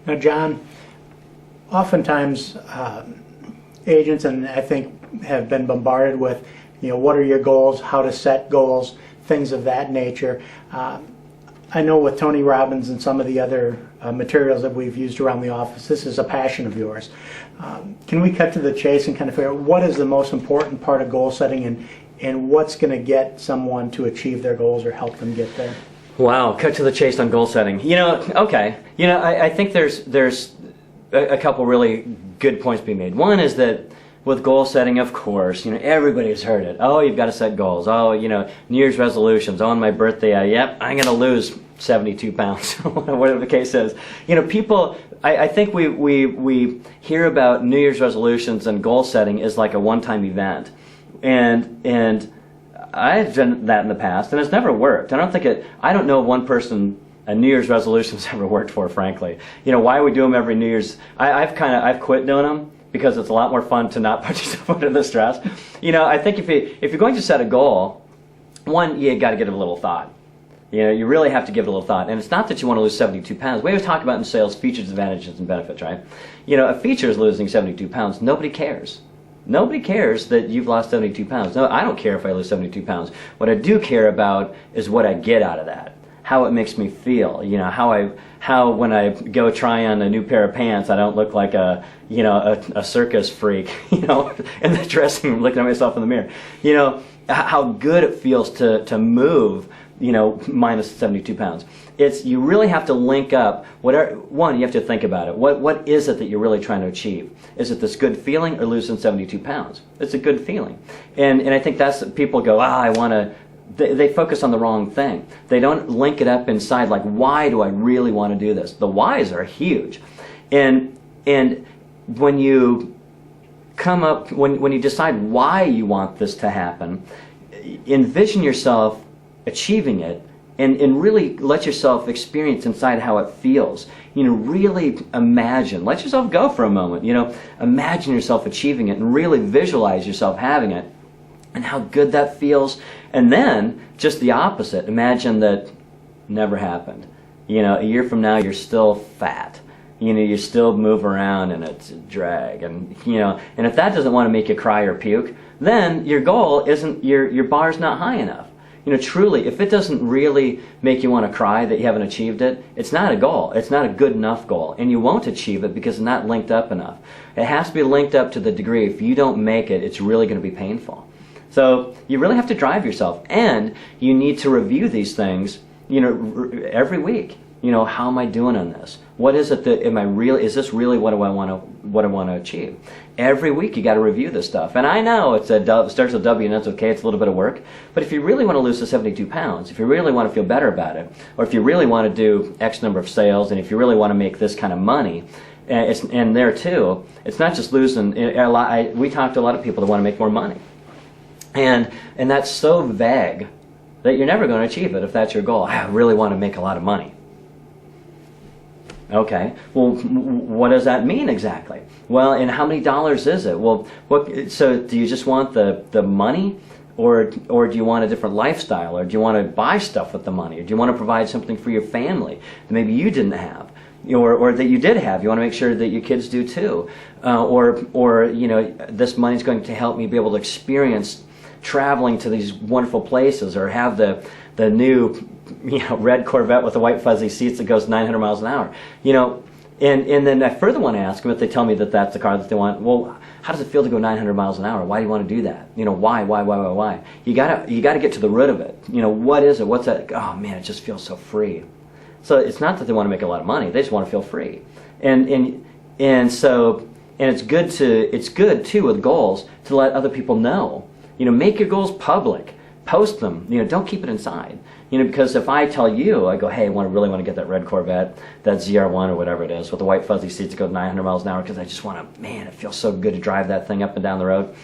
Now, John, oftentimes agents, and I think have been bombarded with, what are your goals, how to set goals, things of that nature. I know with Tony Robbins and some of the other materials that we've used around the office, this is a passion of yours. Can we cut to the chase and kind of figure out what is the most important part of goal setting and what's going to get someone to achieve their goals or help them get there? Wow, cut to the chase on goal setting. Okay. I think there's a couple really good points to be made. One is that with goal setting, of course, everybody's heard it. Oh, you've got to set goals. Oh, New Year's resolutions. Oh, on my birthday, yep, I'm going to lose 72 pounds, whatever the case is. People, I think we hear about New Year's resolutions and goal setting as like a one-time event. And I've done that in the past, and it's never worked. I don't know one person a New Year's resolution's ever worked for, frankly. Why we do them every New Year's? I've quit doing them because it's a lot more fun to not put yourself under the stress. I think if you're going to set a goal, one, you got to give it a little thought. You really have to give it a little thought. And it's not that you want to lose 72 pounds. We always talk about in sales features, advantages, and benefits, right? A feature is losing 72 pounds. Nobody cares. Nobody cares that you've lost 72 pounds. No, I don't care if I lose 72 pounds. What I do care about is what I get out of that. How it makes me feel. How when I go try on a new pair of pants, I don't look like a circus freak, in the dressing room looking at myself in the mirror. How good it feels to move, minus 72 pounds. You really have to link up one, you have to think about it. What is it that you're really trying to achieve? Is it this good feeling or losing 72 pounds? It's a good feeling. And I think that's, people go, I want to, they focus on the wrong thing. They don't link it up inside, like, why do I really want to do this? The whys are huge. And when you come up, when you decide why you want this to happen, envision yourself achieving it and really let yourself experience inside how it feels. Really imagine, let yourself go for a moment, imagine yourself achieving it and really visualize yourself having it and how good that feels. And then just the opposite, imagine that never happened. A year from now you're still fat. You still move around and it's a drag, and and if that doesn't want to make you cry or puke, then your goal isn't, your bar's not high enough. Truly, if it doesn't really make you want to cry that you haven't achieved it, it's not a goal. It's not a good enough goal, and you won't achieve it because it's not linked up enough. It has to be linked up to the degree, if you don't make it, it's really going to be painful. So you really have to drive yourself, and you need to review these things, every week. How am I doing on this? What is it that is this really what I want to achieve? Every week you got to review this stuff. And I know it starts with W and ends with K, it's a little bit of work, but if you really want to lose the 72 pounds, if you really want to feel better about it, or if you really want to do X number of sales, and if you really want to make this kind of money, and there too, it's not just losing, we talk to a lot of people that want to make more money. And that's so vague that you're never going to achieve it if that's your goal. I really want to make a lot of money. Okay, well, what does that mean exactly? Well, and how many dollars is it? Well, so do you just want the money, or do you want a different lifestyle, or do you want to buy stuff with the money, or do you want to provide something for your family that maybe you didn't have, or that you did have? You want to make sure that your kids do too, or this money's going to help me be able to experience traveling to these wonderful places, or have the new red Corvette with the white fuzzy seats that goes 900 miles an hour. And then I further want to ask them, if they tell me that that's the car that they want, well, how does it feel to go 900 miles an hour? Why do you want to do that? Why? You gotta get to the root of it. What is it? What's that? Oh man, it just feels so free. So it's not that they want to make a lot of money; they just want to feel free. And it's good too with goals to let other people know. Make your goals public. Post them. Don't keep it inside. Because if I tell you, I go, hey, I really want to get that red Corvette, that ZR1 or whatever it is, with the white fuzzy seats that go 900 miles an hour, because I just want to, man, it feels so good to drive that thing up and down the road.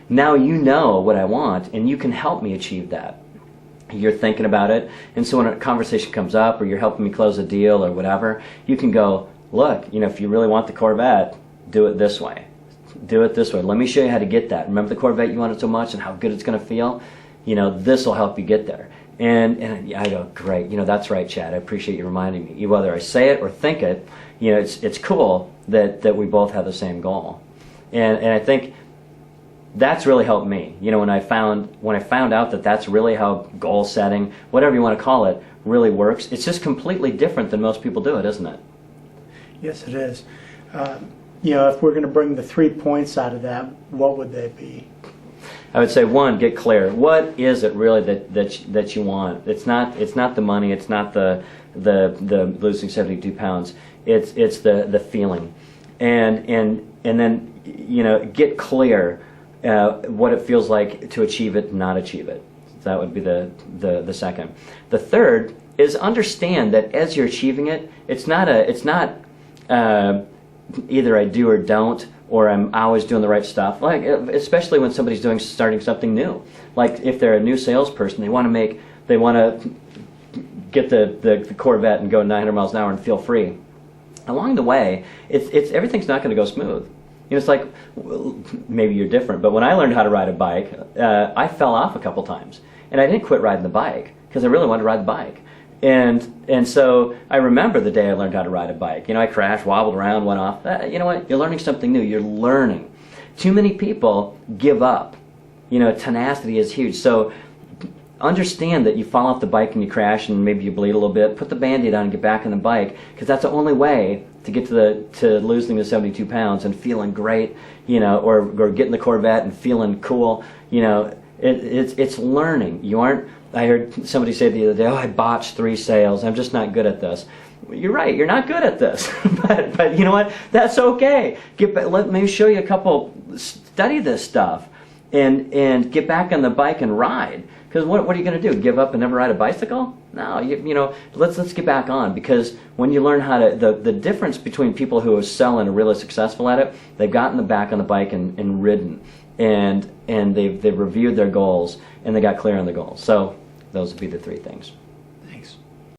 Now you know what I want, and you can help me achieve that. You're thinking about it, and so when a conversation comes up, or you're helping me close a deal or whatever, you can go, look, if you really want the Corvette, do it this way. Do it this way. Let me show you how to get that. Remember the Corvette you wanted so much and how good it's going to feel? This will help you get there. And I go, great, that's right, Chad. I appreciate you reminding me. Whether I say it or think it, it's cool that we both have the same goal. And I think that's really helped me. When I found out that that's really how goal setting, whatever you want to call it, really works. It's just completely different than most people do it, isn't it? Yes, it is. If we're going to bring the 3 points out of that, what would they be? I would say, one, get clear. What is it really that you want? It's not the money. It's not the losing 72 pounds. It's the feeling, and then get clear what it feels like to achieve it, not achieve it. That would be the second. The third is understand that as you're achieving it, it's not either I do or don't, or I'm always doing the right stuff. Like, especially when somebody's starting something new. Like if they're a new salesperson, they want to get the Corvette and go 900 miles an hour and feel free. Along the way, it's everything's not going to go smooth. It's like, well, maybe you're different, but when I learned how to ride a bike, I fell off a couple times, and I didn't quit riding the bike because I really wanted to ride the bike. And so I remember the day I learned how to ride a bike. I crashed, wobbled around, went off. You know what? You're learning something new. You're learning. Too many people give up. Tenacity is huge. So understand that you fall off the bike and you crash and maybe you bleed a little bit. Put the Band-Aid on and get back on the bike, because that's the only way to get to losing the 72 pounds and feeling great. Or getting the Corvette and feeling cool. It's learning. You aren't. I heard somebody say the other day, I botched 3 sales. I'm just not good at this. You're right. You're not good at this. but you know what? That's okay. Let me show you a couple. Study this stuff and get back on the bike and ride. Because what are you going to do? Give up and never ride a bicycle? No. Let's get back on, because when you learn how to, the difference between people who sell and are really successful at it, they've gotten back on the bike and ridden. And they've reviewed their goals, and they got clear on the goals. So those would be the 3 things.